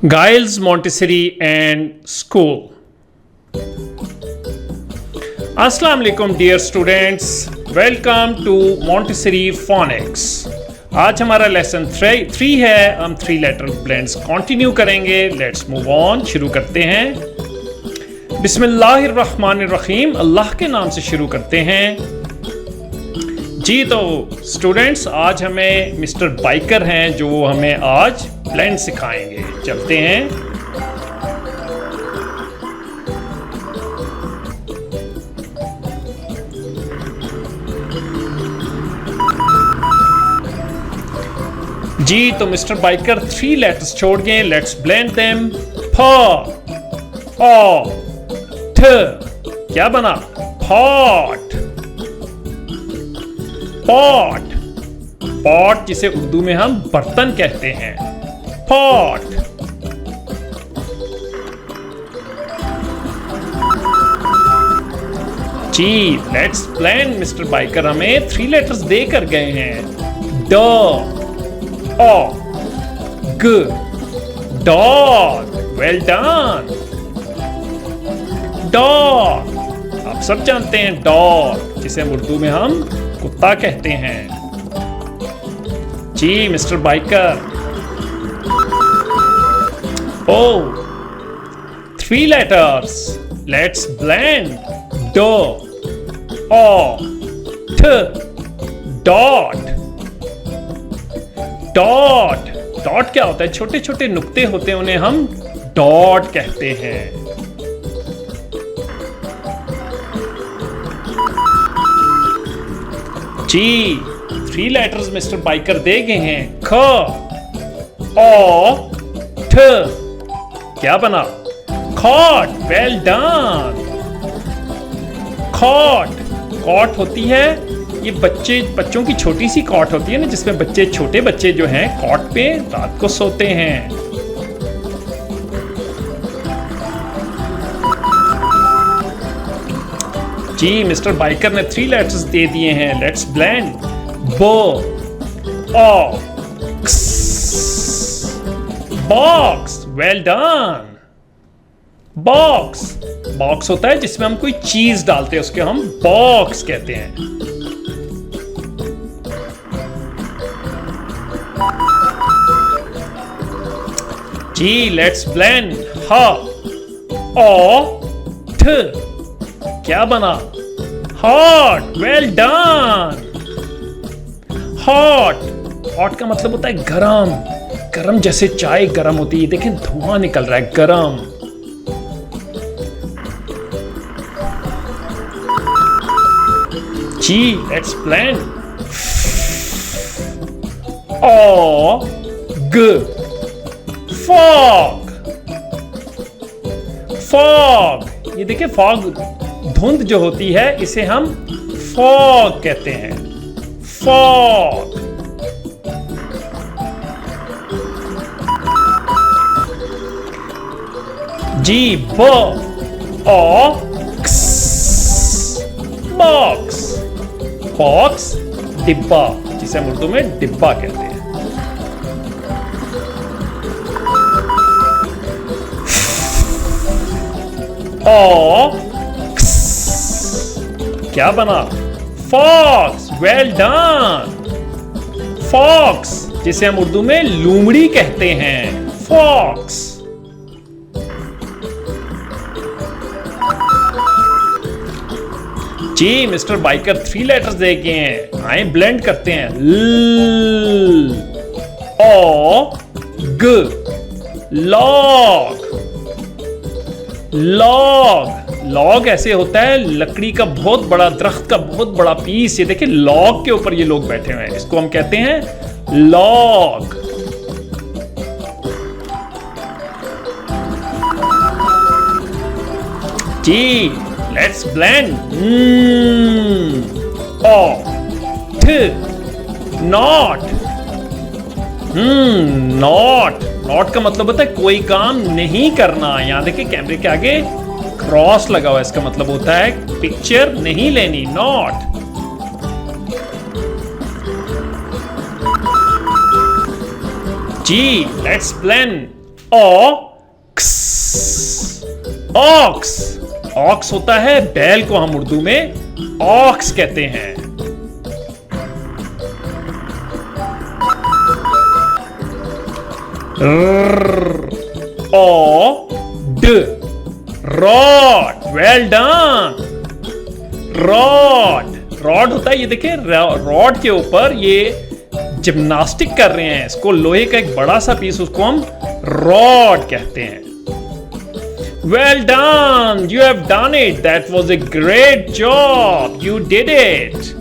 Giles Montessori and School. Assalamu alaikum dear students, welcome to Montessori Phonics. आज हमारा lesson 3 है, हम 3 letter blends continue करेंगे. Let's move on, शुरू करते हैं. बिस्मिल्लाहिर्रहमानिर्रहीम, अल्लाह के नाम से शुरू करते हैं. जी तो स्टूडेंट्स, आज हमें मिस्टर बाइकर हैं जो हमें आज ब्लेंड सिखाएंगे. चलते हैं. जी तो मिस्टर बाइकर 3 लेटर्स छोड़ गए. Let's blend them. फ, ओ, ठ. क्या बना? पॉट. पॉट. पॉट जिसे उर्दू में हम बर्तन कहते हैं. पॉट. जी लेट्स ब्लेंड. मिस्टर बाइकर हमें 3 लेटर्स देकर गए हैं. D, o, g. Dog. Well done. Dog. आप सब जानते हैं डॉग जिसे हम उर्दू में हम कुत्ता कहते हैं. जी मिस्टर बाइकर. ओ 3 लेटर्स. Let's blend. ड, ओ, ठ. डॉट. डॉट. डॉट क्या होता है? छोटे छोटे नुक्ते होते हैं, उन्हें हम डॉट कहते हैं. जी 3 लेटर्स मिस्टर बाइकर दे गए हैं. ख, ओ, ठ. क्या बना? Cot. Well done. Cot. Cot होती है, ये बच्चों की छोटी सी कॉट होती है ना, जिसमें छोटे बच्चे जो हैं कॉट पे रात को सोते हैं. जी मिस्टर बाइकर ने 3 लेटर्स दे दिए हैं. Let's blend. ब, ओ, क्स. Box. Well done. Box. Box होता है जिसमें हम कोई चीज डालते हैं, उसके हम बॉक्स कहते हैं. जी लेट्स ब्लेंड. ह, ओ, ठ. क्या बना? Hot. Well done. Hot. Hot का मतलब होता है गरम. गरम जैसे चाय गरम होती है. देखें धुआं निकल रहा है. गरम. जी लेट्स ब्लेंड. ओ, ग. फॉग. फॉग. ये देखिए फॉग, धुंध जो होती है इसे हम फॉग कहते हैं. फॉग. जी ब, ओ, क्स. बॉक्स. बॉक्स. डिब्बा जिसे हम उर्दू में डिब्बा कहते हैं. ओ, क्स. क्या बना? फॉक्स. Well done. फॉक्स जिसे हम उर्दू में लोमड़ी कहते हैं. फॉक्स. जी मिस्टर बाइकर 3 लेटर्स दे गए हैं. आए ब्लेंड करते हैं. ल, ओ, ग. लॉग. लॉग. लॉग ऐसे होता है लकड़ी का बहुत बड़ा, दरख्त का बहुत बड़ा पीस. ये देखिए लॉग के ऊपर ये लोग बैठे हुए हैं, इसको हम कहते हैं लॉग. जी लेट्स ब्लेंड. ओ, ठ. नॉट. नॉट. नॉट का मतलब होता है कोई काम नहीं करना. यहां देखिए कैमरे के आगे क्रॉस लगा हुआ है, इसका मतलब होता है पिक्चर नहीं लेनी. नॉट. जी let's blend. Ox, ox, ox होता है बैल को हम उर्दू में ऑक्स कहते हैं। Rod, rod, well done. Rod, rod होता है, ये देखिए रॉड के ऊपर ये जिम्नास्टिक कर रहे हैं, इसको लोहे का एक बड़ा सा पीस, उसको हम रॉड कहते हैं। Well done, you have done it, that was a great job, you did it.